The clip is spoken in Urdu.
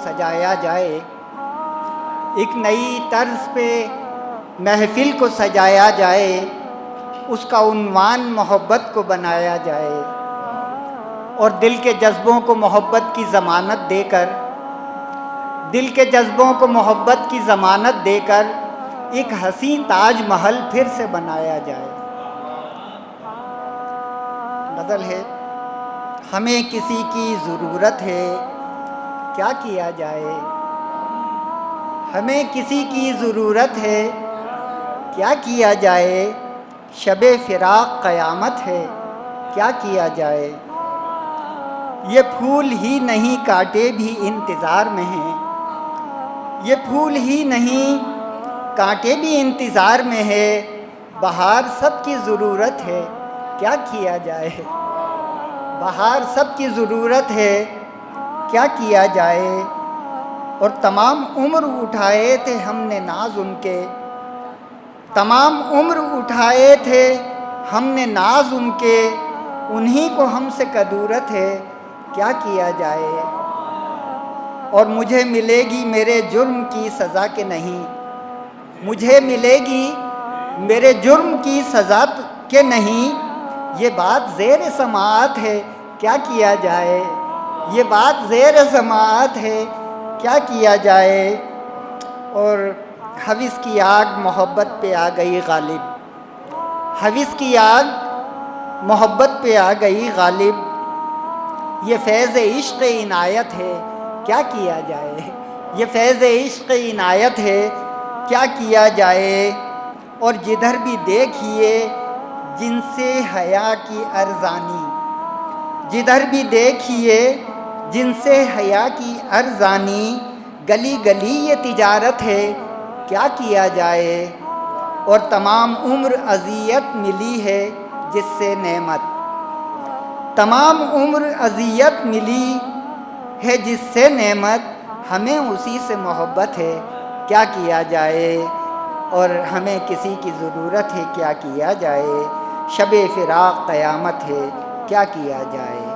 سجایا جائے، ایک نئی طرز پہ محفل کو سجایا جائے، اس کا عنوان محبت کو بنایا جائے، اور دل کے جذبوں کو محبت کی ضمانت دے کر، دل کے جذبوں کو محبت کی ضمانت دے کر ایک حسین تاج محل پھر سے بنایا جائے۔ غزل ہے: ہمیں کسی کی ضرورت ہے، کیا کیا جائے؟ ہمیں کسی کی ضرورت ہے، کیا کیا جائے؟ شب فراق قیامت ہے، کیا کیا جائے؟ یہ پھول ہی نہیں کانٹے بھی انتظار میں ہیں، یہ پھول ہی نہیں کانٹے بھی انتظار میں ہے، بہار سب کی ضرورت ہے، کیا کیا جائے؟ بہار سب کی ضرورت ہے، کیا کیا جائے؟ اور تمام عمر اٹھائے تھے ہم نے ناز ان کے، تمام عمر اٹھائے تھے ہم نے ناز ان کے، انہی کو ہم سے کدورت ہے، کیا کیا جائے؟ اور مجھے ملے گی میرے جرم کی سزا کہ نہیں، مجھے ملے گی میرے جرم کی سزا کہ نہیں، یہ بات زیر سماعت ہے، کیا کیا جائے؟ یہ بات زیر سماعت ہے، کیا کیا جائے؟ اور حوث کی آگ محبت پہ آ گئی غالب، حوث کی آگ محبت پہ آ گئی غالب، یہ فیض عشق عنایت ہے، کیا کیا جائے؟ یہ فیض عشق عنایت ہے، کیا کیا جائے؟ اور جدھر بھی دیکھیے جن سے حیا کی ارزانی، جدھر بھی دیکھیے جن سے حیا کی ارزانی، گلی گلی یہ تجارت ہے، کیا کیا جائے؟ اور تمام عمر اذیت ملی ہے جس سے نعمت، تمام عمر اذیت ملی ہے جس سے نعمت، ہمیں اسی سے محبت ہے، کیا کیا جائے؟ اور ہمیں کسی کی ضرورت ہے، کیا کیا جائے؟ شب فراق قیامت ہے، کیا کیا جائے؟